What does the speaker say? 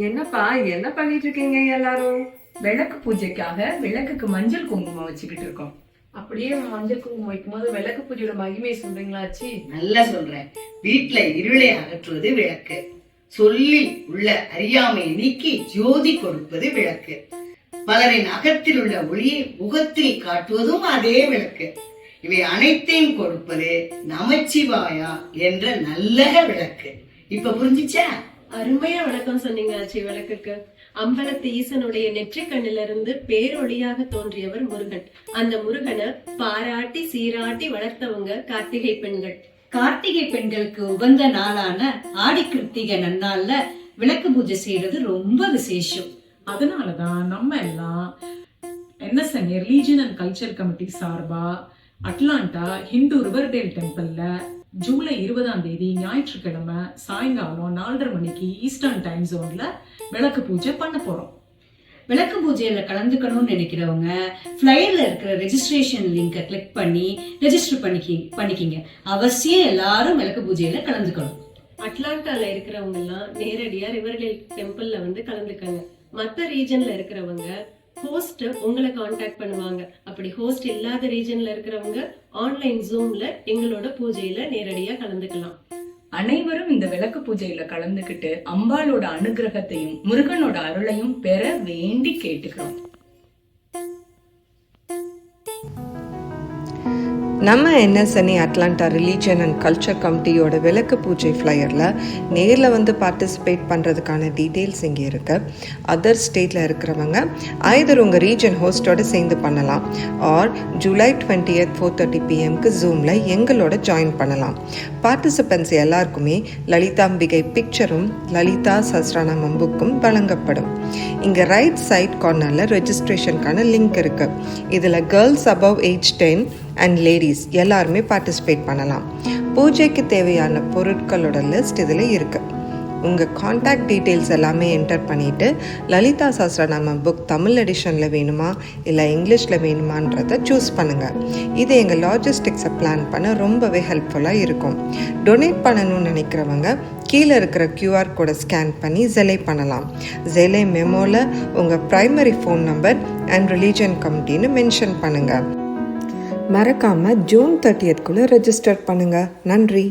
என்னப்பா என்ன பண்ணிட்டு இருக்கீங்க எல்லாரும்? விளக்கு பூஜைக்காக விளக்குக்கு மஞ்சள் குங்குமம் வச்சுக்கிட்டு இருக்கோம். அப்படியே மஞ்சள் குங்குமம் வைக்கும் போது விளக்கு பூஜையோட மகிமையை சொல்றீங்களாச்சு? நல்லா சொல்றேன். வீட்டுல இருளை அகற்றுவது விளக்கு, சொல்லி உள்ள அறியாமையை நீக்கி ஜோதி கொடுப்பது விளக்கு, பலரின் அகத்தில் உள்ள ஒளியை முகத்தில் காட்டுவதும் அதே விளக்கு. இவை அனைத்தையும் கொடுப்பது நமச்சிவாயா என்ற நல்ல விளக்கு. இப்ப புரிஞ்சுச்சா? அருமையா விளக்கம் சொன்னீங்க ஆச்சி. விளக்குக்கு அம்பலத்து ஈசனுடைய நெற்றிக்கண்ணிலிருந்து பேரொளியாக தோன்றியவர் முருகன். அந்த முருகனை பாராட்டி சீராட்டி வளர்த்தவங்க கார்த்திகை பெண்கள். கார்த்திகை பெண்களுக்கு உகந்த நாளான ஆடி கிருத்திகை நன்னாள்ல விளக்கு பூஜை செய்யறது ரொம்ப விசேஷம். அதனாலதான் நம்ம எல்லாம் NSN religion and culture committee சார்பா அட்லாண்டா ஹிந்து ரிவர்டேல் டெம்பிள்ல ஜூலை 20 ஞாயிற்றுக்கிழமை சாயங்காலம் 4:30 மணிக்கு ஈஸ்டர்ன் டைம் ஜோன்ல விளக்கு பூஜை பண்ண போறோம். விளக்கு பூஜையில கலந்துக்கணும்னு நினைக்கிறவங்க ஃபிளையர்ல இருக்கிற ரெஜிஸ்ட்ரேஷன் லிங்கை கிளிக் பண்ணி ரெஜிஸ்டர் பண்ணிக்கிங்க. அவசியம் எல்லாரும் விளக்கு பூஜையில கலந்துக்கணும். அட்லாண்டால இருக்கிறவங்க எல்லாம் நேரடியா ரிவர்டேல் டெம்பிள்ல வந்து கலந்துக்காங்க. மத்த ரீஜன்ல இருக்கிறவங்க ஹோஸ்ட் உங்களை காண்டாக்ட் பண்ணுவாங்க. அப்படி ஹோஸ்ட் இல்லாத ரீஜன்ல இருக்கிறவங்க ஆன்லைன் ஜூம்ல எங்களோட பூஜையில நேரடியா கலந்துக்கலாம். அனைவரும் இந்த விளக்கு பூஜையில கலந்துக்கிட்டு அம்பாளோட அனுகிரகத்தையும் முருகனோட அருளையும் பெற வேண்டி கேட்டுக்கிறோம். நம்ம NSN Atlanta religion and culture கமிட்டியோட விளக்கு பூஜை ஃப்ளையரில் நேரில் வந்து பார்ட்டிசிபேட் பண்ணுறதுக்கான டீட்டெயில்ஸ் இங்கே இருக்குது. அதர் ஸ்டேட்டில் இருக்கிறவங்க ஐதர் உங்கள் ரீஜன் ஹோஸ்டோடு சேர்ந்து பண்ணலாம், ஆர் ஜூலை 20 4:30 PM ஜூமில் எங்களோட ஜாயின் பண்ணலாம். பார்ட்டிசிபென்ட்ஸ் எல்லாருக்குமே லலிதாம்பிகை பிக்சரும் லலிதா சஹஸ்ரநாமம் புக்கும் வழங்கப்படும். இங்கே ரைட் சைட் கார்னரில் ரெஜிஸ்ட்ரேஷனுக்கான லிங்க் இருக்குது. இதில் girls above age 10 and ladies எல்லாருமே பார்ட்டிசிபேட் பண்ணலாம். பூஜைக்கு தேவையான பொருட்களோட லிஸ்ட் இதில் இருக்குது. உங்கள் காண்டாக்ட் டீட்டெயில்ஸ் எல்லாமே என்டர் பண்ணிவிட்டு லலிதா சஹஸ்ரநாமம் புக் தமிழ் எடிஷனில் வேணுமா இல்லை இங்கிலீஷில் வேணுமான்றதை சூஸ் பண்ணுங்கள். இது எங்கள் லாஜிஸ்டிக்ஸை பிளான் பண்ண ரொம்பவே ஹெல்ப்ஃபுல்லாக இருக்கும். டொனேட் பண்ணணும்னு நினைக்கிறவங்க கீழே இருக்கிற QR கோடை ஸ்கேன் பண்ணி ஜெலை பண்ணலாம். ஜெலை மெமோவில் உங்கள் primary phone number and religion கமிட்டின்னு மென்ஷன் பண்ணுங்கள். மறக்காமல் ஜூன் 30 ரெஜிஸ்டர் பண்ணுங்கள். நன்றி.